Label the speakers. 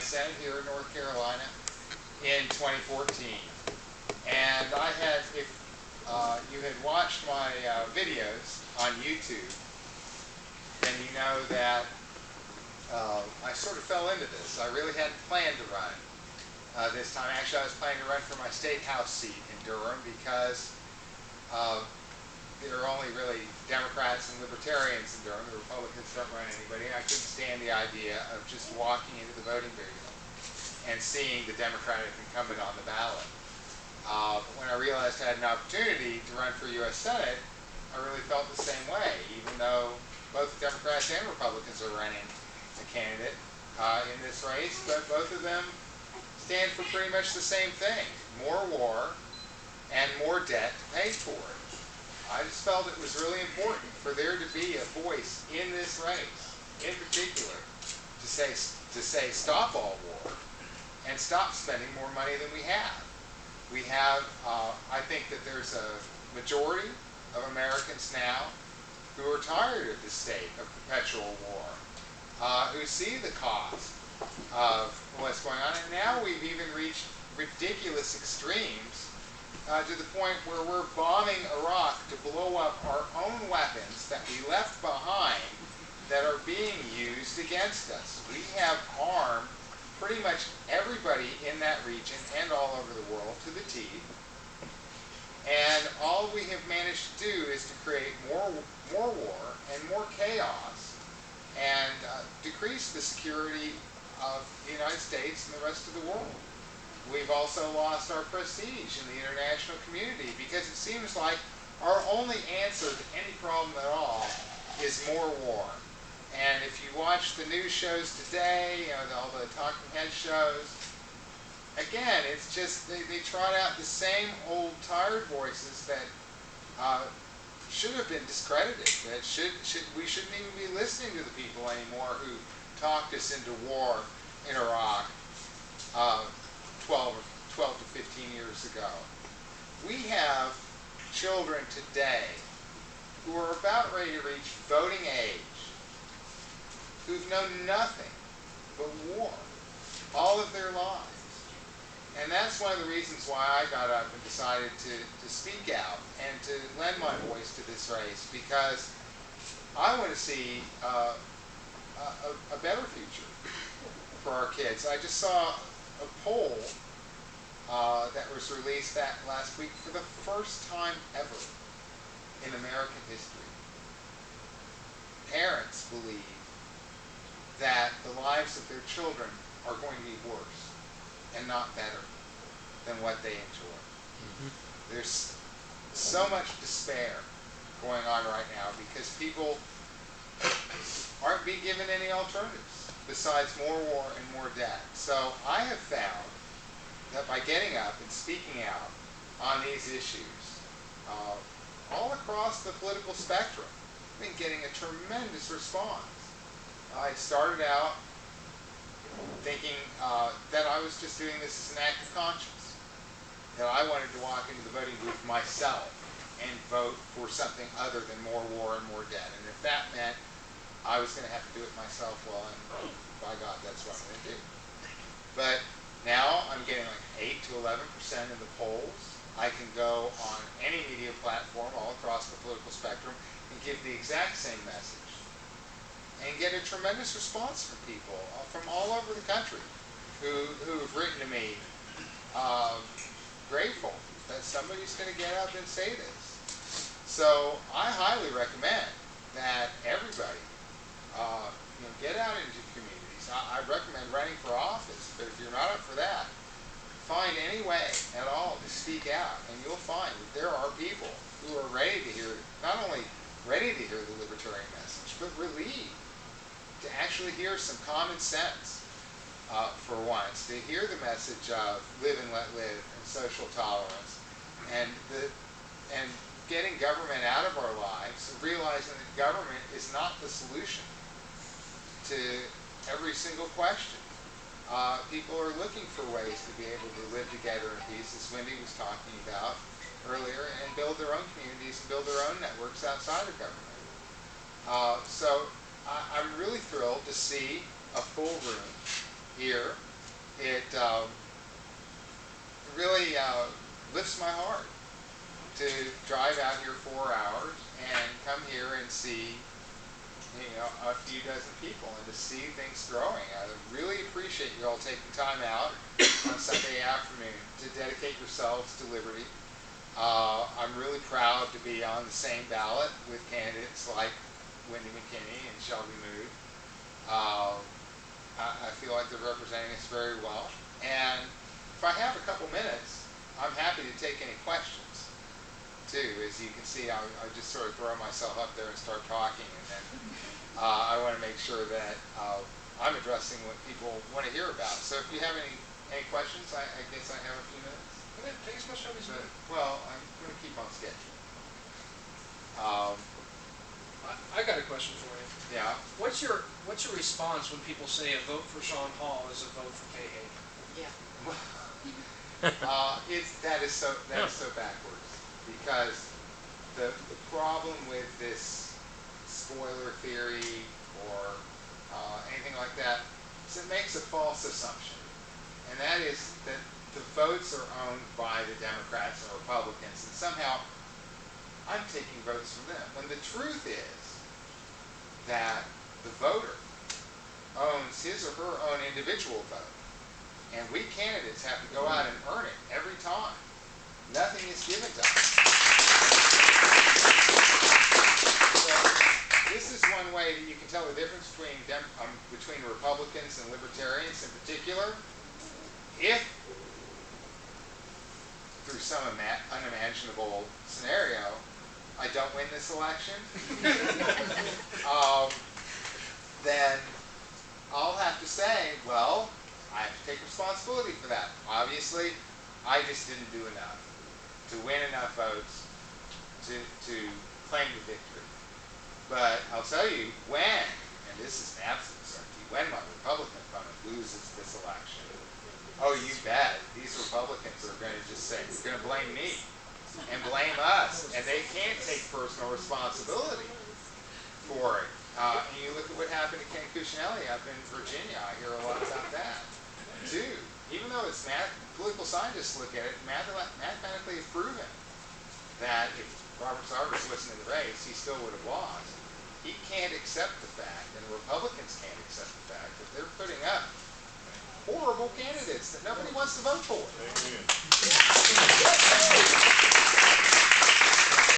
Speaker 1: Senate here in North Carolina in 2014. And I had, if you had watched my videos on YouTube, then you know that I sort of fell into this. I really hadn't planned to run this time. Actually, I was planning to run for my state house seat in Durham because there are only really Democrats and Libertarians in Durham. The Republicans don't run anybody. I couldn't stand the idea of just walking into the voting booth and seeing the Democratic incumbent on the ballot. But when I realized I had an opportunity to run for U.S. Senate, I really felt the same way, even though both Democrats and Republicans are running a candidate in this race, but both of them stand for pretty much the same thing: more war and more debt to pay for it. I just felt it was really important for there to be a voice in this race, in particular, to say stop all war and stop spending more money than we have. We have, I think that there's a majority of Americans now who are tired of the state of perpetual war, who see the cost of what's going on. And now we've even reached ridiculous extremes to the point where we're bombing Iraq to blow up our own weapons that we left behind that are being used against us. We have armed pretty much everybody in that region and all over the world to the teeth. And all we have managed to do is to create more war and more chaos and decrease the security of the United States and the rest of the world. We've also lost our prestige in the international community because it seems like our only answer to any problem at all is more war. And if you watch the news shows today, all the talking head shows, again, it's just they trot out the same old tired voices that should have been discredited. That we shouldn't even be listening to the people anymore who talked us into war in Iraq 12 to 15 years ago. We have children today who are about ready to reach voting age, who've known nothing but war all of their lives. And that's one of the reasons why I got up and decided to speak out and to lend my voice to this race, because I want to see a better future for our kids. I just saw a poll that was released last week for the first time ever in American history. Parents believe that the lives of their children are going to be worse and not better than what they enjoy. Mm-hmm. There's so much despair going on right now because people aren't being given any alternatives besides more war and more debt. So I have found that by getting up and speaking out on these issues all across the political spectrum, I've been getting a tremendous response. I started out thinking that I was just doing this as an act of conscience, that I wanted to walk into the voting booth myself and vote for something other than more war and more debt. And if that meant I was going to have to do it myself, well, and by God, that's what I'm going to do. But now I'm getting like 8 to 11% in the polls. I can go on any media platform all across the political spectrum and give the exact same message and get a tremendous response from people from all over the country who've written to me grateful that somebody's going to get up and say this. So I highly recommend that everybody get out into communities. I recommend running for office, but if you're not up for that, find any way at all to speak out, and you'll find that there are people who are ready to hear, not only ready to hear the libertarian message, but relieved to actually hear some common sense for once, to hear the message of live and let live and social tolerance, and getting government out of our lives, realizing that government is not the solution to every single question. People are looking for ways to be able to live together in peace, as Wendy was talking about earlier, and build their own communities and build their own networks outside of government. So I'm really thrilled to see a full room here it really lifts my heart to drive out here 4 hours and come here and see, a few dozen people and to see things growing. I really appreciate you all taking time out on Sunday afternoon to dedicate yourselves to liberty. I'm really proud to be on the same ballot with candidates like Wendy McKinney and Shelby Mood. I feel like they're representing us very well. And if I have a couple minutes, I'm happy to take any questions too. As you can see, I just sort of throw myself up there and start talking, and then I want to make sure that I'm addressing what people want to hear about. So if you have any questions, I guess I have a few minutes.
Speaker 2: Okay, take as much time as you want.
Speaker 1: Well, I'm going to keep on schedule.
Speaker 2: I got a question for you.
Speaker 1: Yeah.
Speaker 2: What's your response when people say a vote for Sean Hall is a vote for Kay Hagan?
Speaker 3: Yeah.
Speaker 1: That is so backwards, because the problem with this spoiler theory or anything like that is it makes a false assumption, and that is that the votes are owned by the Democrats and Republicans, and somehow I'm taking votes from them, when the truth is that the voter owns his or her own individual vote, and we candidates have to go out and earn it every time. Nothing is given to us. So this is one way that you can tell the difference between Republicans and Libertarians in particular. If through some unimaginable scenario I don't win this election, then I'll have to say, well, I have to take responsibility for that. Obviously, I just didn't do enough to win enough votes to claim the victory. But I'll tell you, when, and this is an absolute certainty, when my Republican opponent loses this election, oh, you bet, these Republicans are going to just say, they're going to blame me and blame us, and they can't take personal responsibility for it. And you look at what happened to Ken Cuccinelli up in Virginia. I hear a lot about that too. Even though it's political scientists look at it, mathematically it's proven that if Robert Sarver wasn't in the race, he still would have lost. He can't accept the fact, and the Republicans can't accept the fact, that they're putting up horrible candidates that nobody wants to vote for.